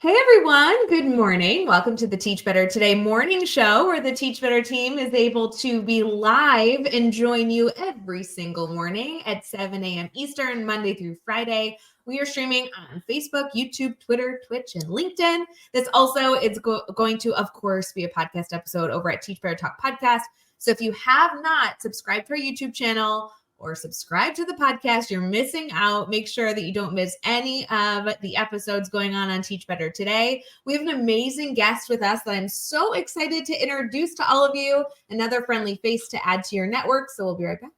Hey everyone, good morning. Welcome to the Teach Better Today morning show where the Teach Better team is able to be live and join you every single morning at 7 a.m. Eastern, Monday through Friday. We are streaming on Facebook, YouTube, Twitter, Twitch, and LinkedIn. This also is going to, of course, be a podcast episode over at Teach Better Talk Podcast. So if you have not subscribed to our YouTube channel, or subscribe to the podcast, you're missing out. Make sure that you don't miss any of the episodes going on Teach Better Today. We have an amazing guest with us that I'm so excited to introduce to all of you. Another friendly face to add to your network. So we'll be right back.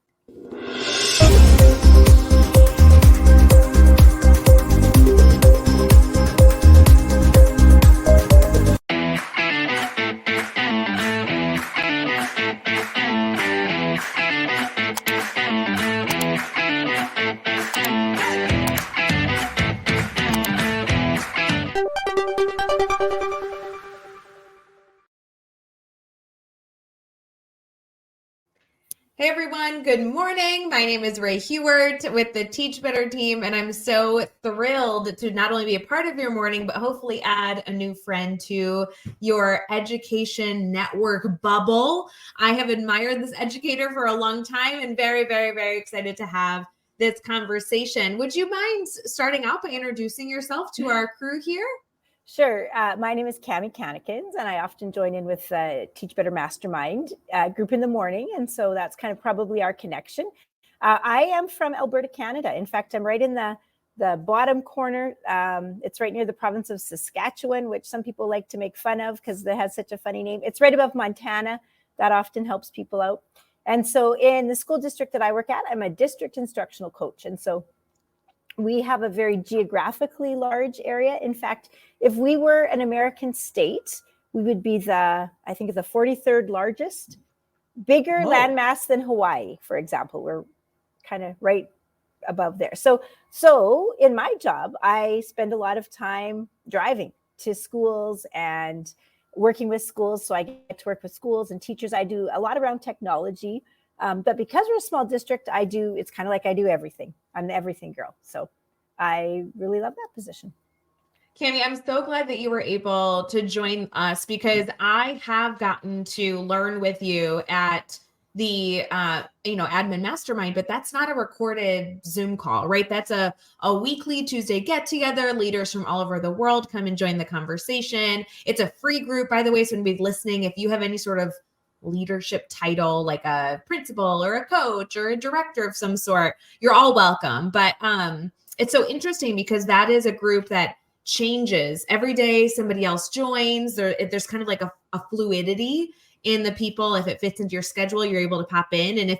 Hey everyone, good morning. My name is Ray Hewart with the Teach Better team, and I'm so thrilled to not only be a part of your morning, but hopefully add a new friend to your education network bubble. I have admired this educator for a long time and very, very, very excited to have this conversation. Would you mind starting out by introducing yourself to our crew here? Sure. My name is Cami Cannikins, and I often join in with Teach Better Mastermind group in the morning. And so that's kind of probably our connection. I am from Alberta, Canada. In fact, I'm right in the bottom corner. It's right near the province of Saskatchewan, which some people like to make fun of because it has such a funny name. It's right above Montana. That often helps people out. And so in the school district that I work at, I'm a district instructional coach. And so we have a very geographically large area. In fact, if we were an American state, we would be the 43rd largest, bigger landmass than Hawaii, for example. We're kind of right above there. So in my job, I spend a lot of time driving to schools and working with schools. So I get to work with schools and teachers. I do a lot around technology. But because we're a small district, it's kind of like I do everything. I'm the everything girl. So I really love that position. Cami, I'm so glad that you were able to join us because I have gotten to learn with you at the admin mastermind, but that's not a recorded Zoom call, right? That's a weekly Tuesday get together. Leaders from all over the world come and join the conversation. It's a free group, by the way. So when we're listening, if you have any sort of leadership title, like a principal or a coach or a director of some sort, you're all welcome. But it's so interesting because that is a group that changes every day. Somebody else joins. There's kind of like a fluidity in the people. If it fits into your schedule, you're able to pop in. And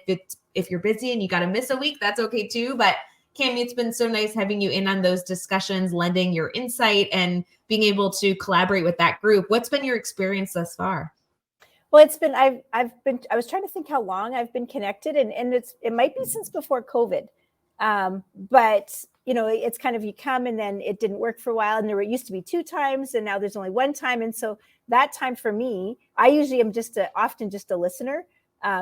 if you're busy and you got to miss a week, that's okay too. But Cami, it's been so nice having you in on those discussions, lending your insight and being able to collaborate with that group. What's been your experience thus far? Well, it's been, I was trying to think how long I've been connected and it might be since before COVID. But it's kind of, you come and then it didn't work for a while and there used to be 2 times and now there's only 1 time. And so that time for me, I usually am often just a listener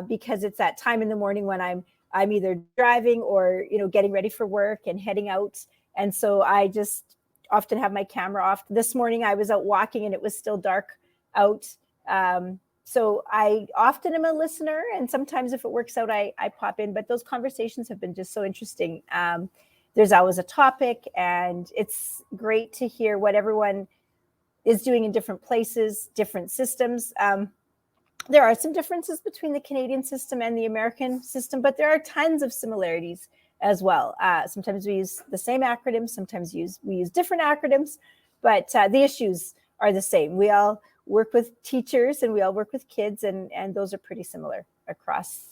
because it's that time in the morning when I'm either driving or, getting ready for work and heading out. And so I just often have my camera off. This morning I was out walking and it was still dark out. So I often am a listener, and sometimes if it works out, I pop in. But those conversations have been just so interesting. There's always a topic, and it's great to hear what everyone is doing in different places, different systems. There are some differences between the Canadian system and the American system, but there are tons of similarities as well. Sometimes we use the same acronyms, sometimes we use different acronyms, but the issues are the same. We all work with teachers and we all work with kids, and those are pretty similar across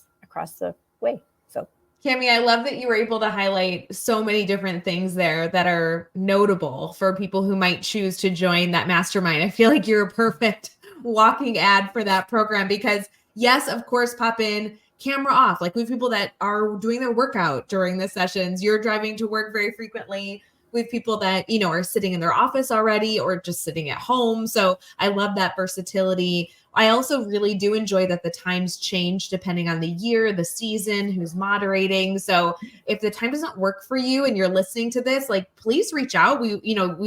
the way. So Cami, I love that you were able to highlight so many different things there that are notable for people who might choose to join that mastermind. I feel like you're a perfect walking ad for that program because yes, of course, pop in, camera off. Like we have people that are doing their workout during the sessions. You're driving to work very frequently. We have people that, are sitting in their office already or just sitting at home. So I love that versatility. I also really do enjoy that the times change depending on the year, the season, who's moderating. So if the time doesn't work for you and you're listening to this, like please reach out. We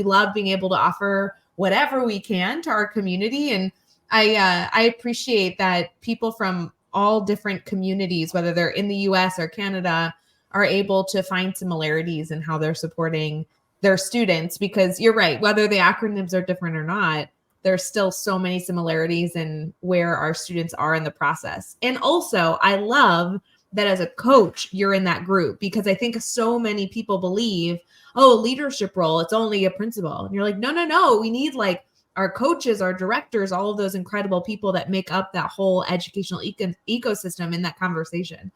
love being able to offer whatever we can to our community. And I appreciate that people from all different communities, whether they're in the US or Canada, are able to find similarities in how they're supporting their students, because you're right, whether the acronyms are different or not, there's still so many similarities in where our students are in the process. And also, I love that as a coach, you're in that group, because I think so many people believe, oh, leadership role, it's only a principal. And you're like, no, no, no. We need like our coaches, our directors, all of those incredible people that make up that whole educational ecosystem in that conversation.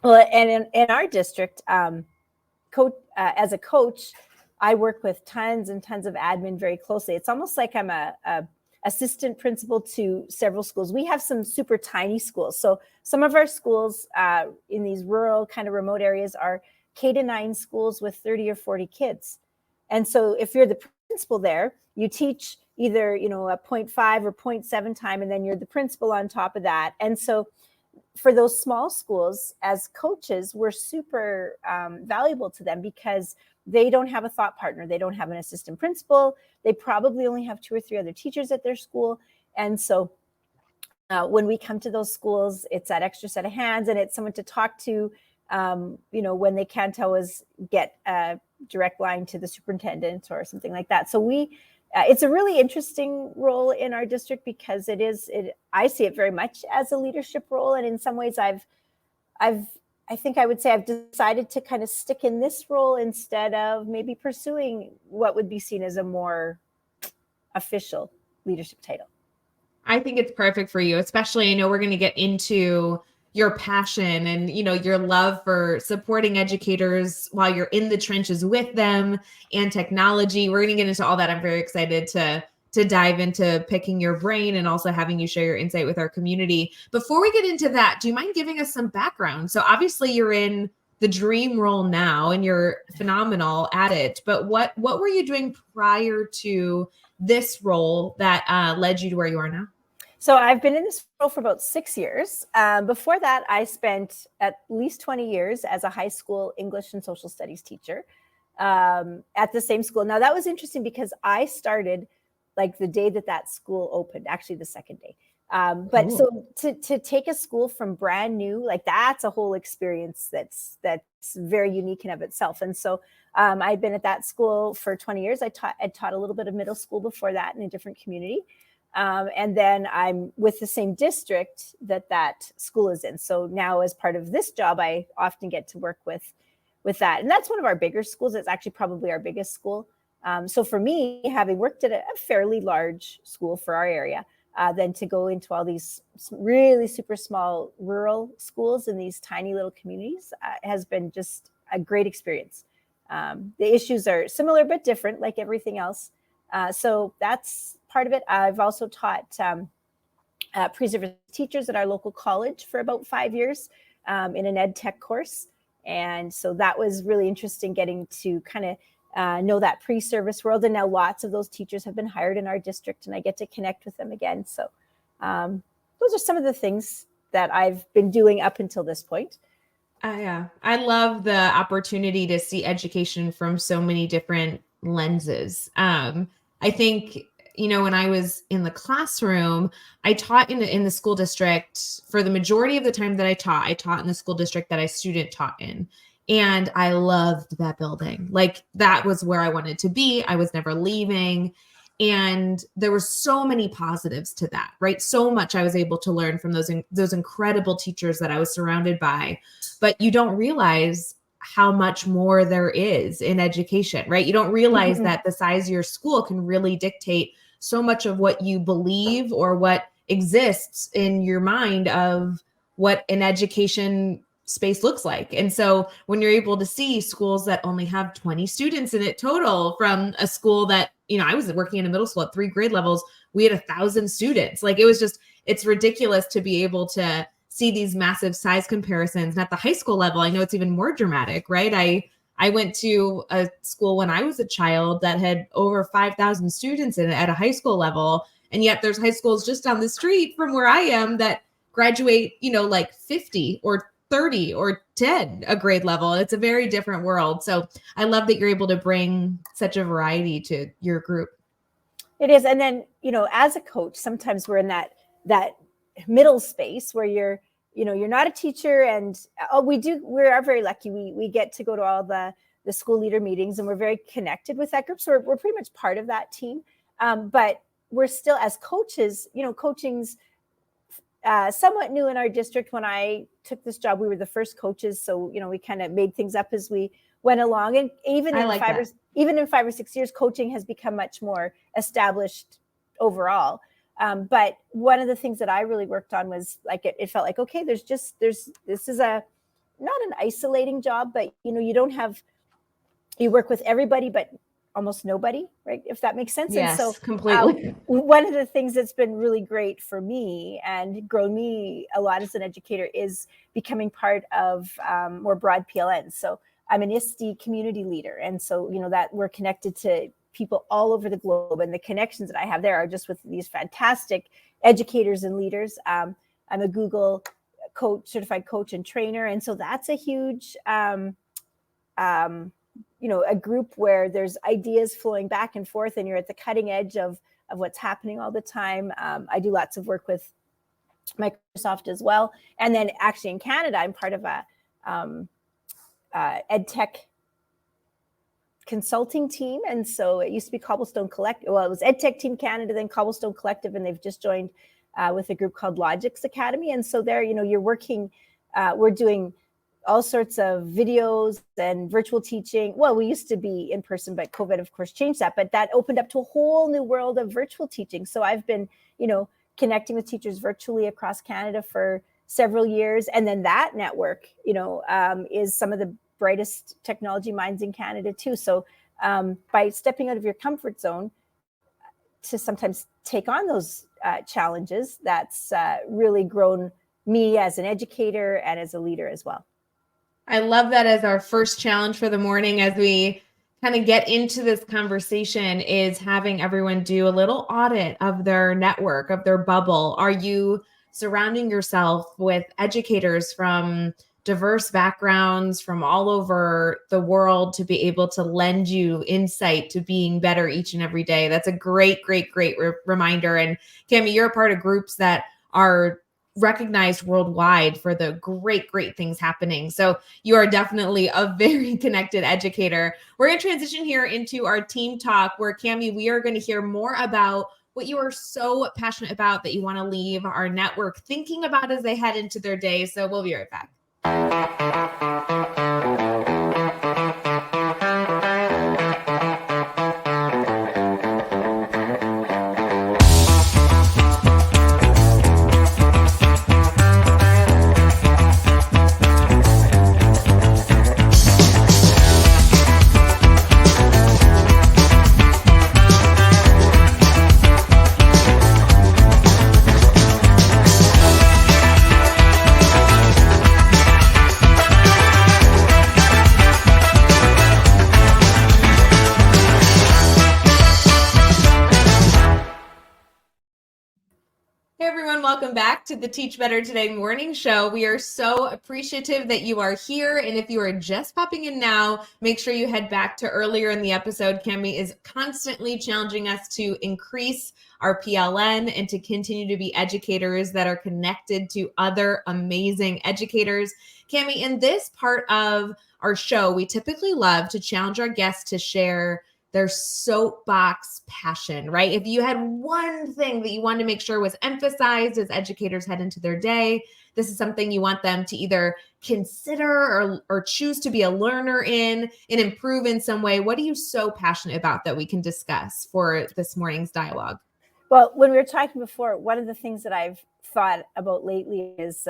Well, and in our district, as a coach, I work with tons and tons of admin very closely. It's almost like I'm a assistant principal to several schools. We have some super tiny schools. So some of our schools in these rural kind of remote areas are K-9 schools with 30 or 40 kids. And so if you're the principal there, you teach either, a 0.5 or 0.7 time, and then you're the principal on top of that. And so for those small schools, as coaches, we're super valuable to them, because they don't have a thought partner. They don't have an assistant principal. They probably only have 2 or 3 other teachers at their school. And so when we come to those schools, it's that extra set of hands, and it's someone to talk to, when they can't always get a direct line to the superintendent or something like that. So it's a really interesting role in our district, because I see it very much as a leadership role. And in some ways I think I would say I've decided to kind of stick in this role instead of maybe pursuing what would be seen as a more official leadership title. I think it's perfect for you, especially, I know we're going to get into your passion and, your love for supporting educators while you're in the trenches with them, and technology. We're going to get into all that. I'm very excited to dive into picking your brain and also having you share your insight with our community. Before we get into that, do you mind giving us some background? So obviously you're in the dream role now and you're phenomenal at it, but what were you doing prior to this role that led you to where you are now? So I've been in this role for about 6 years. Before that, I spent at least 20 years as a high school English and social studies teacher at the same school. Now that was interesting, because I started like the day that school opened, actually the second day. But so to take a school from brand new, like that's a whole experience that's very unique in of itself. And so I'd been at that school for 20 years. I taught a little bit of middle school before that in a different community. And then I'm with the same district that school is in. So now as part of this job, I often get to work with that. And that's one of our bigger schools. It's actually probably our biggest school. So for me, having worked at a fairly large school for our area, then to go into all these really super small rural schools in these tiny little communities has been just a great experience. The issues are similar but different, like everything else. So that's part of it. I've also taught pre-service teachers at our local college for about 5 years in an ed tech course. And so that was really interesting, getting to kind of know that pre-service world. And now lots of those teachers have been hired in our district, and I get to connect with them again. So those are some of the things that I've been doing up until this point. Yeah, I love the opportunity to see education from so many different lenses. I think, when I was in the classroom, I taught in the school district for the majority of the time that I taught in the school district that I student taught in. And I loved that building. Like that was where I wanted to be. I was never leaving. And there were so many positives to that, right? So much I was able to learn from those incredible teachers that I was surrounded by. But you don't realize how much more there is in education, right? You don't realize that the size of your school can really dictate so much of what you believe or what exists in your mind of what an education space looks like. And so when you're able to see schools that only have 20 students in it total, from a school that, I was working in a middle school at 3 grade levels, we had 1,000 students. Like it's ridiculous to be able to see these massive size comparisons. And at the high school level, I know it's even more dramatic, right? I went to a school when I was a child that had over 5,000 students in it at a high school level. And yet there's high schools just down the street from where I am that graduate, like 50 or 30 or 10 a grade level. It's a very different world. So I love that you're able to bring such a variety to your group. It is. And then, as a coach, sometimes we're in that middle space where you're not a teacher, and we are very lucky. We get to go to all the school leader meetings, and we're very connected with that group. So we're pretty much part of that team. But we're still, as coaches, coaching's somewhat new in our district. When I took this job, we were the first coaches. So, we kind of made things up as we went along. And even in 5 or 6 years, coaching has become much more established overall. But one of the things that I really worked on was like, it felt like, okay, this is not an isolating job, but you work with everybody, but almost nobody, right? If that makes sense. Yes, and so completely. One of the things that's been really great for me and grown me a lot as an educator is becoming part of more broad PLNs. So I'm an ISTE community leader. And so, that we're connected to people all over the globe, and the connections that I have there are just with these fantastic educators and leaders. I'm a Google certified coach and trainer. And so that's a huge, a group where there's ideas flowing back and forth, and you're at the cutting edge of what's happening all the time. I do lots of work with Microsoft as well. And then actually in Canada, I'm part of a ed tech consulting team. And so it used to be Cobblestone Collective. Well, it was Ed Tech Team Canada, then Cobblestone Collective, and they've just joined with a group called Logix Academy. And so there, you're working, we're doing all sorts of videos and virtual teaching. Well, we used to be in person, but COVID, of course, changed that. But that opened up to a whole new world of virtual teaching. So I've been, connecting with teachers virtually across Canada for several years. And then that network, is some of the brightest technology minds in Canada too. So by stepping out of your comfort zone to sometimes take on those challenges, that's really grown me as an educator and as a leader as well. I love that as our first challenge for the morning, as we kind of get into this conversation, is having everyone do a little audit of their network, of their bubble. Are you surrounding yourself with educators from diverse backgrounds from all over the world to be able to lend you insight to being better each and every day? That's a great, great, great reminder. And Cami, you're a part of groups that are recognized worldwide for the great, great things happening. So you are definitely a very connected educator. We're going to transition here into our team talk, where Cami, we are going to hear more about what you are so passionate about that you want to leave our network thinking about as they head into their day. So we'll be right back. Welcome back to the Teach Better Today morning show. We are so appreciative that you are here. And if you are just popping in now, make sure you head back to earlier in the episode. Cami is constantly challenging us to increase our PLN and to continue to be educators that are connected to other amazing educators. Cami, in this part of our show, we typically love to challenge our guests to share their soapbox passion, right? If you had one thing that you wanted to make sure was emphasized as educators head into their day, this is something you want them to either consider or choose to be a learner in and improve in some way. What are you so passionate about that we can discuss for this morning's dialogue? Well, when we were talking before, one of the things that I've thought about lately is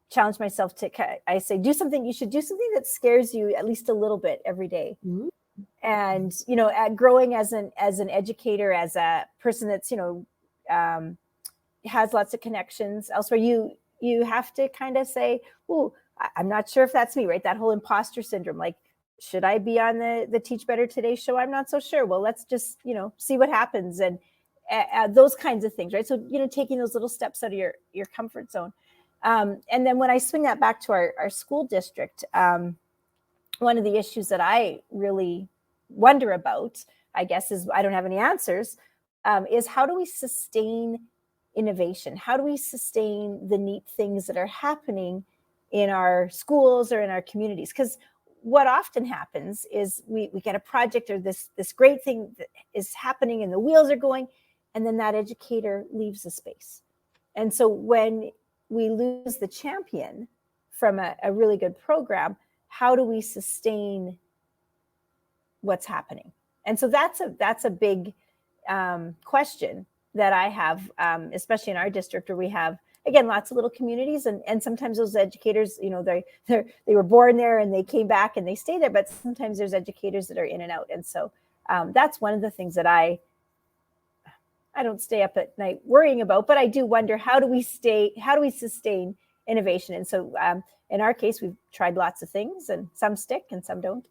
challenge myself to, I say, you should do something that scares you at least a little bit every day. Mm-hmm. And, growing as an educator, as a person that's, has lots of connections elsewhere, you have to kind of say, oh, I'm not sure if that's me, right? That whole imposter syndrome, like, should I be on the Teach Better Today show? I'm not so sure. Well, let's just, see what happens. And those kinds of things, right? So, taking those little steps out of your comfort zone. And then when I swing that back to our school district, one of the issues that I really wonder about, I guess, is I don't have any answers, is how do we sustain innovation? How do we sustain the neat things that are happening in our schools or in our communities? Because what often happens is we get a project or this great thing that is happening and the wheels are going, and then that educator leaves the space. And so when we lose the champion from a really good program, how do we sustain what's happening? And so that's a big question that I have, especially in our district where we have, again, lots of little communities, and sometimes those educators, they were born there and they came back and they stay there, but sometimes there's educators that are in and out. And so that's one of the things that I don't stay up at night worrying about, but I do wonder, how do we sustain innovation? And so in our case, we've tried lots of things, and some stick and some don't.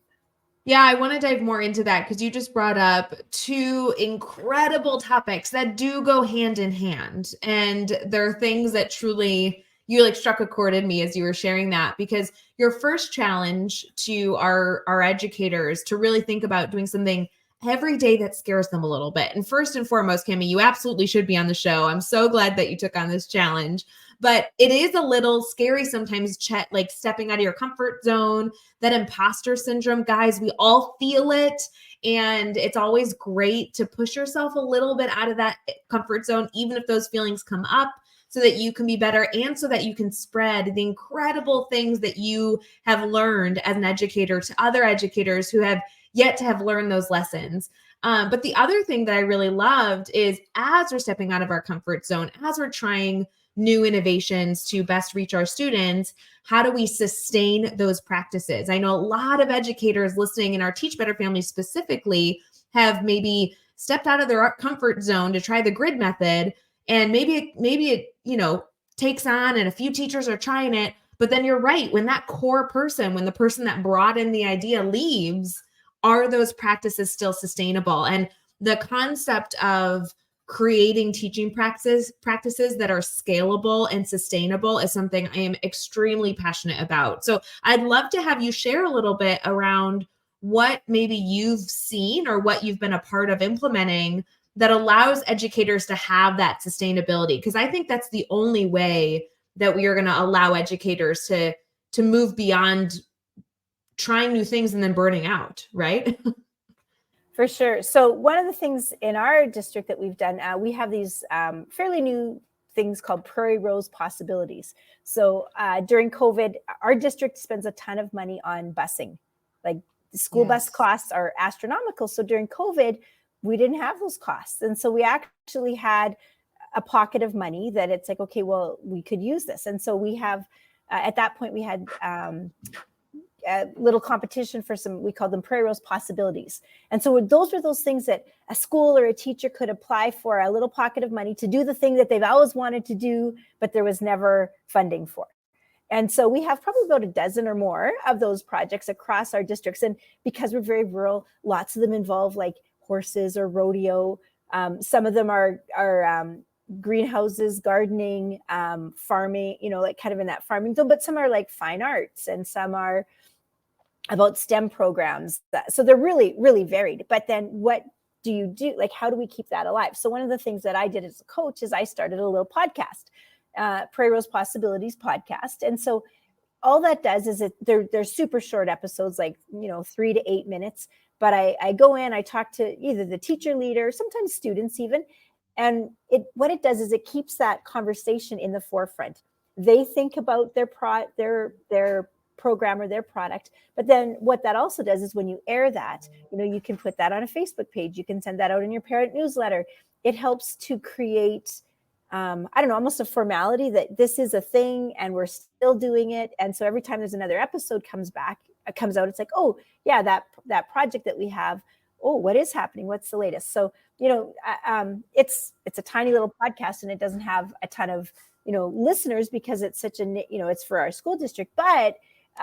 Yeah, I want to dive more into that because you just brought up two incredible topics that do go hand in hand. And there are things that truly, you like struck a chord in me as you were sharing that, because your first challenge to our educators to really think about doing something every day that scares them a little bit. And first and foremost, Cami, you absolutely should be on the show. I'm so glad that you took on this challenge. But it is a little scary sometimes, Chet, like stepping out of your comfort zone, that imposter syndrome, guys, we all feel it. And it's always great to push yourself a little bit out of that comfort zone, even if those feelings come up, so that you can be better and so that you can spread the incredible things that you have learned as an educator to other educators who have yet to have learned those lessons. But the other thing that I really loved is, as we're stepping out of our comfort zone, as we're trying new innovations to best reach our students, how do we sustain those practices? I know a lot of educators listening in our Teach Better family specifically have maybe stepped out of their comfort zone to try the grid method, and maybe it takes on and a few teachers are trying it, but then you're right, when that core person, when the person that brought in the idea leaves, are those practices still sustainable? And the concept of creating teaching practices that are scalable and sustainable is something I am extremely passionate about. So I'd love to have you share a little bit around what maybe you've seen or what you've been a part of implementing that allows educators to have that sustainability. Because I think that's the only way that we are going to allow educators to move beyond trying new things and then burning out, right? For sure. So one of the things in our district that we've done, we have these fairly new things called Prairie Rose Possibilities. So during COVID, our district spends a ton of money on busing. Like the school bus costs are astronomical. So during COVID, we didn't have those costs. And so we actually had a pocket of money that it's like, okay, well, we could use this. And so we have, at that point, we had a little competition for some, we call them Prairie Rose Possibilities. And so those were those things that a school or a teacher could apply for, a little pocket of money to do the thing that they've always wanted to do, but there was never funding for. And so we have probably about a dozen or more of those projects across our districts. And because we're very rural, lots of them involve like horses or rodeo. Some of them are greenhouses, gardening, farming, like kind of in that farming zone, but some are like fine arts and some are about STEM programs. So they're really, really varied. But then what do you do? Like, how do we keep that alive? So one of the things that I did as a coach is I started a little podcast, Prairie Rose Possibilities podcast. And so all that does is they're super short episodes, like, 3 to 8 minutes. But I go in, I talk to either the teacher leader, sometimes students even. And what it does is it keeps that conversation in the forefront. They think about their program or their product. But then what that also does is when you air that, you can put that on a Facebook page. You can send that out in your parent newsletter. It helps to create, almost a formality that this is a thing and we're still doing it. And so every time there's another episode comes out, it's like, oh yeah, that project that we have. Oh, what is happening? What's the latest? So, it's a tiny little podcast and it doesn't have a ton of, listeners because it's such it's for our school district, but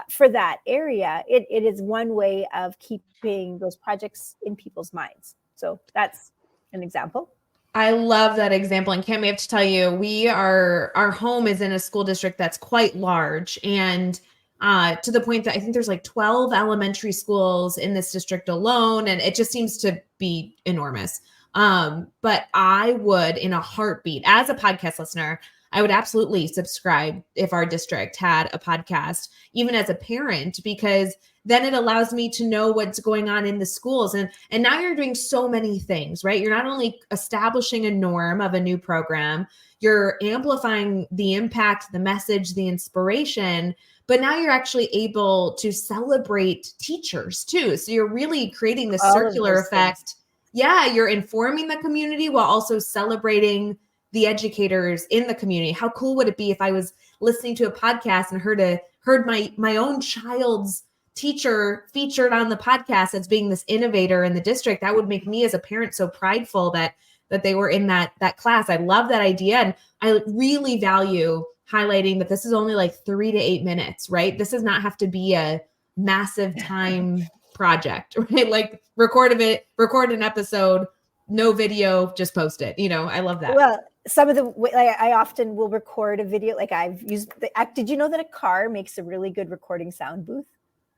for that area, it is one way of keeping those projects in people's minds. So that's an example. I love that example. And Cami, I have to tell you, our home is in a school district that's quite large, and to the point that I think there's like 12 elementary schools in this district alone. And it just seems to be enormous. But I would, in a heartbeat, as a podcast listener, I would absolutely subscribe if our district had a podcast, even as a parent, because then it allows me to know what's going on in the schools. And now you're doing so many things, right? You're not only establishing a norm of a new program, you're amplifying the impact, the message, the inspiration, but now you're actually able to celebrate teachers too. So you're really creating this All of circular those effect. things. Yeah, you're informing the community while also celebrating the educators in the community. How cool would it be if I was listening to a podcast and heard my own child's teacher featured on the podcast as being this innovator in the district? That would make me as a parent so prideful that they were in that class. I love that idea. And I really value highlighting that this is only like 3 to 8 minutes, right? This does not have to be a massive time project, right? Like record an episode, no video, just post it. I love that. Well, some of I often will record a video. Like I've used did you know that a car makes a really good recording sound booth?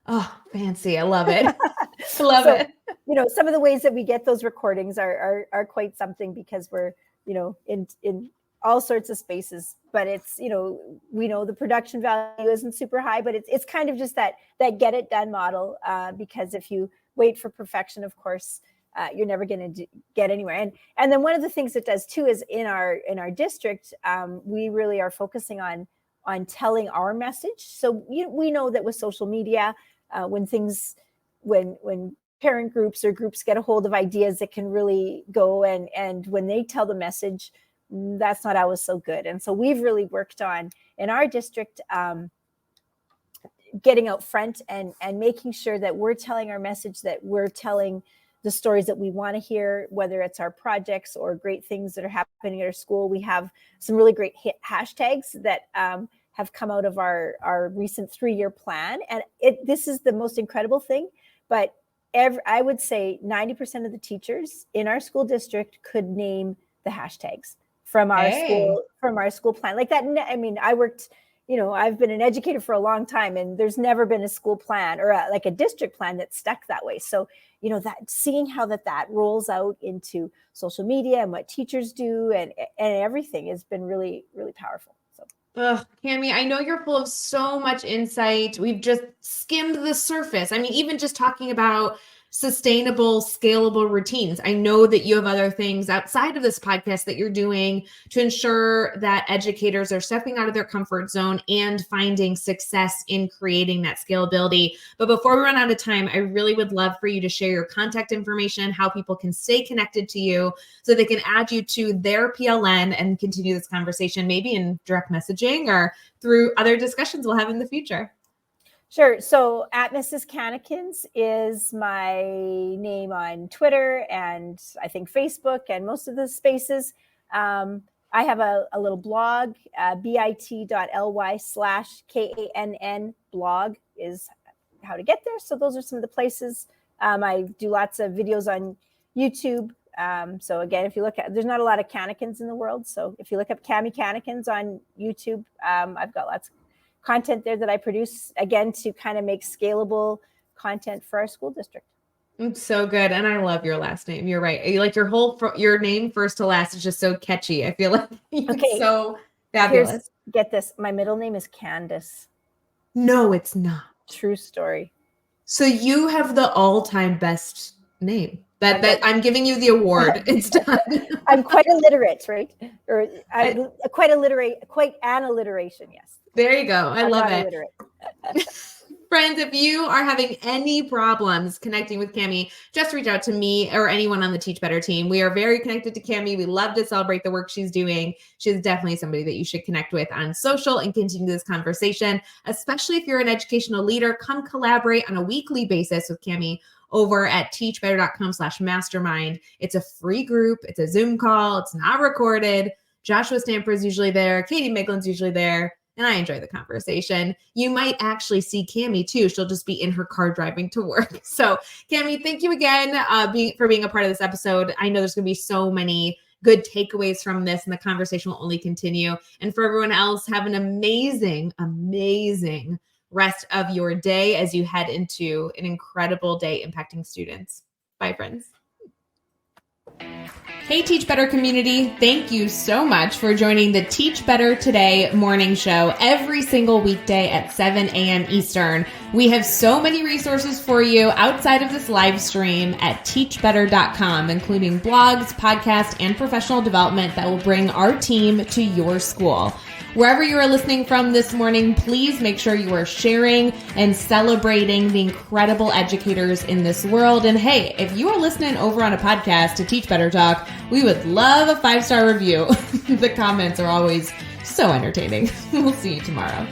Oh, fancy. I love it. I love it. Some of the ways that we get those recordings are quite something, because we're, in all sorts of spaces, but it's, we know the production value isn't super high, but it's kind of just that get it done model. Because if you wait for perfection, of course, you're never going to get anywhere. And then one of the things it does too is in our district, we really are focusing on telling our message. So we know that with social media, when parent groups or groups get a hold of ideas, that can really go, and when they tell the message, that's not always so good. And so we've really worked on in our district, getting out front and making sure that we're telling our message, that we're telling the stories that we want to hear, whether it's our projects or great things that are happening at our school. We have some really great hashtags that have come out of our recent 3-year plan. And this is the most incredible thing, but I would say 90% of the teachers in our school district could name the hashtags from our school plan. Like that. I mean, I worked, I've been an educator for a long time, and there's never been a school plan or a district plan that stuck that way. So, that seeing how that rolls out into social media and what teachers do and everything has been really, really powerful. So. Cami, I know you're full of so much insight. We've just skimmed the surface. I mean, even just talking about sustainable, scalable routines. I know that you have other things outside of this podcast that you're doing to ensure that educators are stepping out of their comfort zone and finding success in creating that scalability. But before we run out of time, I really would love for you to share your contact information, how people can stay connected to you so they can add you to their PLN and continue this conversation, maybe in direct messaging or through other discussions we'll have in the future. Sure. So at Mrs. Cannikins is my name on Twitter and I think Facebook and most of the spaces. I have a little blog, bit.ly/KANN blog is how to get there. So those are some of the places. I do lots of videos on YouTube. So again, if you look at, there's not a lot of Cannikins in the world. So if you look up Cami Cannikins on YouTube, I've got lots of content there that I produce, again, to kind of make scalable content for our school district. It's so good. And I love your last name. You're right. Like your name first to last is just so catchy. I feel like it's so fabulous. Get this. My middle name is Candace. No, it's not. True story. So you have the all-time best name. That I'm giving you the award. It's done. I'm quite illiterate, right? Or I'm quite an alliteration, yes. There you go. I love it. Friends, if you are having any problems connecting with Cami, just reach out to me or anyone on the Teach Better team. We are very connected to Cami. We love to celebrate the work she's doing. She's definitely somebody that you should connect with on social and continue this conversation, especially if you're an educational leader. Come collaborate on a weekly basis with Cami over at teachbetter.com/mastermind. It's a free group. It's a Zoom call. It's not recorded. Joshua Stamper is usually there. Katie Miglin's usually there. And I enjoy the conversation. You might actually see Cami too. She'll just be in her car driving to work. So Cami, thank you again for being a part of this episode. I know there's going to be so many good takeaways from this, and the conversation will only continue. And for everyone else, have an amazing, amazing rest of your day as you head into an incredible day impacting students. Bye, friends. Hey, Teach Better community. Thank you so much for joining the Teach Better Today morning show every single weekday at 7 a.m. Eastern. We have so many resources for you outside of this live stream at teachbetter.com, including blogs, podcasts, and professional development that will bring our team to your school. Wherever you are listening from this morning, please make sure you are sharing and celebrating the incredible educators in this world. And hey, if you are listening over on a podcast to Teach Better Talk, we would love a 5-star review. The comments are always so entertaining. We'll see you tomorrow.